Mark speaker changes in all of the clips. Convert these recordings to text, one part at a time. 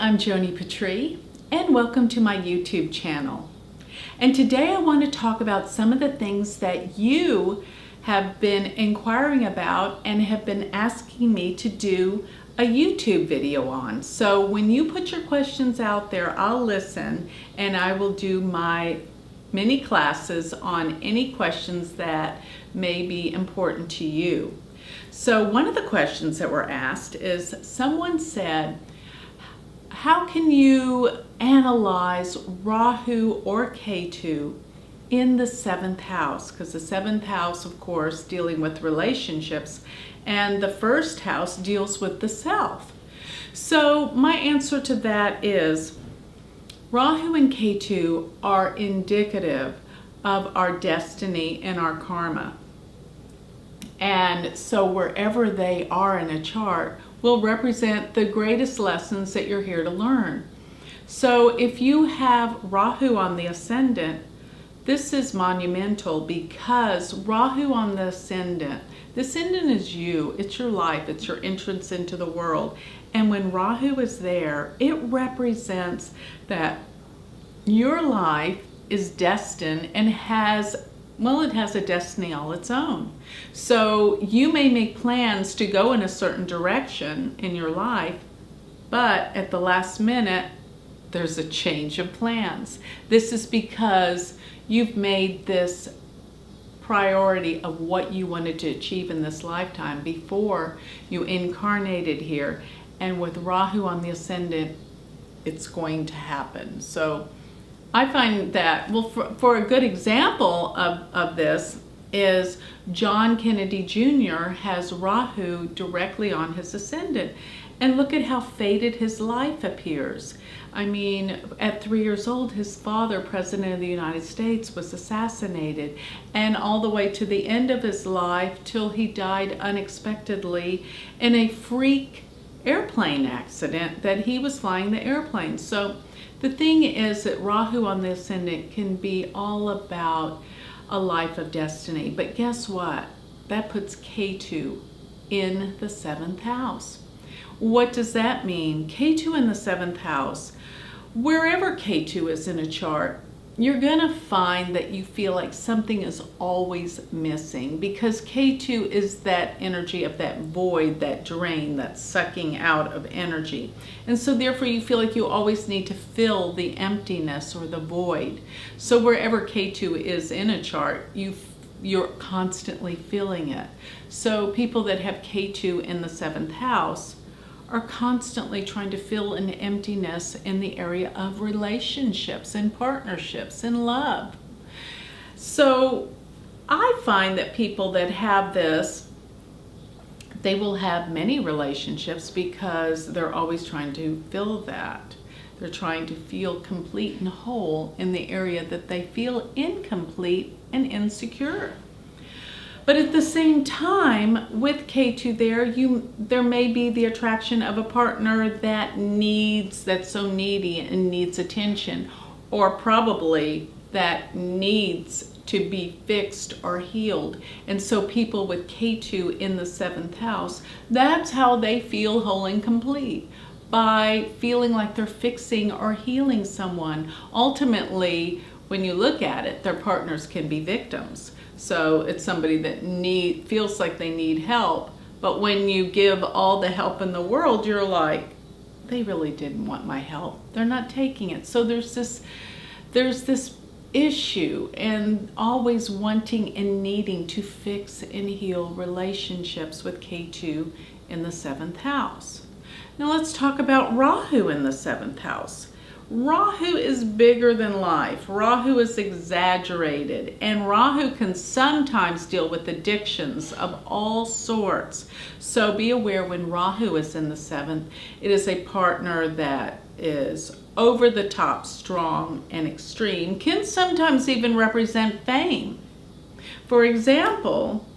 Speaker 1: I'm Joni Patry, and welcome to my YouTube channel. And today I want to talk about some of the things that you have been inquiring about and have been asking me to do a YouTube video on. So when you put your questions out there, I'll listen and I will do my mini classes on any questions that may be important to you. So one of the questions that were asked is, someone said, how can you analyze Rahu or Ketu in the 7th house? Because the 7th house, of course, dealing with relationships, and the 1st house deals with the self. So my answer to that is, Rahu and Ketu are indicative of our destiny and our karma. And so wherever they are in a chart will represent the greatest lessons that you're here to learn. So if you have Rahu on the ascendant, this is monumental, because Rahu on the ascendant is you, it's your life, it's your entrance into the world. And when Rahu is there, it represents that your life is destined and has a destiny all its own. So you may make plans to go in a certain direction in your life, but at the last minute, there's a change of plans. This is because you've made this priority of what you wanted to achieve in this lifetime before you incarnated here. And with Rahu on the ascendant, it's going to happen. So I find that, well, for a good example of this is John Kennedy Jr. has Rahu directly on his ascendant. And look at how faded his life appears. I mean, at 3 years old, his father, President of the United States, was assassinated. And all the way to the end of his life, till he died unexpectedly in a freak airplane accident that he was flying the airplane. So the thing is that Rahu on the ascendant can be all about a life of destiny. But guess what? That puts Ketu in the 7th house. What does that mean? Ketu in the 7th house. Wherever Ketu is in a chart, you're going to find that you feel like something is always missing, because Ketu is that energy of that void, that drain, that sucking out of energy. And so therefore you feel like you always need to fill the emptiness or the void. So wherever Ketu is in a chart, you're constantly feeling it. So people that have Ketu in the 7th house are constantly trying to fill an emptiness in the area of relationships and partnerships and love. So I find that people that have this, they will have many relationships because they're always trying to fill that. They're trying to feel complete and whole in the area that they feel incomplete and insecure. But at the same time, with Ketu there may be the attraction of a partner that's so needy and needs attention, or probably that needs to be fixed or healed. And so people with Ketu in the 7th house, that's how they feel whole and complete, by feeling like they're fixing or healing someone. Ultimately, when you look at it, their partners can be victims. So it's somebody that feels like they need help, but when you give all the help in the world, you're like, they really didn't want my help. They're not taking it. So there's this issue, and always wanting and needing to fix and heal relationships with Ketu in the 7th house. Now let's talk about Rahu in the 7th house. Rahu is bigger than life. Rahu is exaggerated, and Rahu can sometimes deal with addictions of all sorts. So be aware, when Rahu is in the 7th, it is a partner that is over the top, strong, and extreme, can sometimes even represent fame. For example,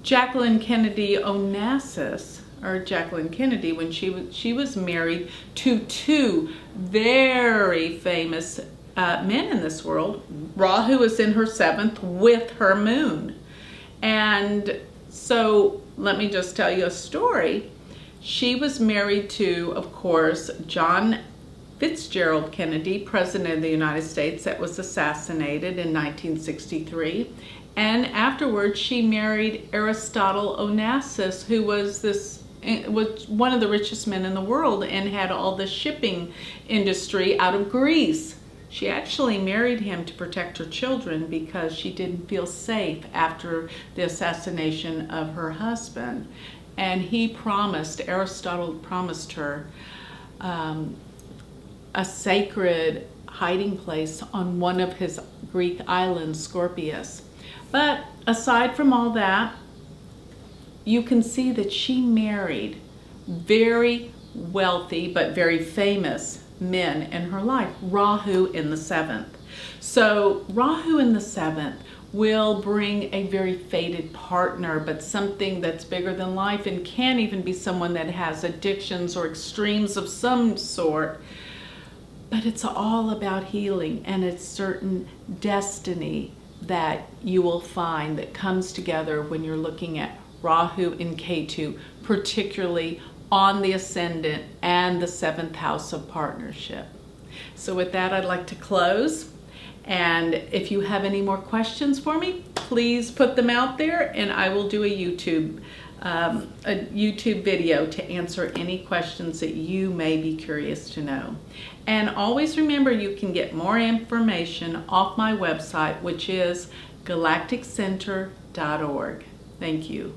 Speaker 1: Jacqueline Kennedy Onassis, or Jacqueline Kennedy, when she was married to 2 very famous men in this world. Rahu is in her 7th with her moon. And so let me just tell you a story. She was married to, of course, John Fitzgerald Kennedy, President of the United States, that was assassinated in 1963. And afterwards, she married Aristotle Onassis, who was one of the richest men in the world and had all the shipping industry out of Greece. She actually married him to protect her children because she didn't feel safe after the assassination of her husband. And Aristotle promised her a sacred hiding place on one of his Greek islands, Scorpius. But aside from all that, you can see that she married very wealthy but very famous men in her life. Rahu in the 7th. So Rahu in the 7th will bring a very fated partner, but something that's bigger than life, and can even be someone that has addictions or extremes of some sort. But it's all about healing, and it's certain destiny that you will find that comes together when you're looking at Rahu and Ketu, particularly on the ascendant and the 7th house of partnership. So with that, I'd like to close. And if you have any more questions for me, please put them out there, and I will do a YouTube video to answer any questions that you may be curious to know. And always remember, you can get more information off my website, which is galacticcenter.org. Thank you.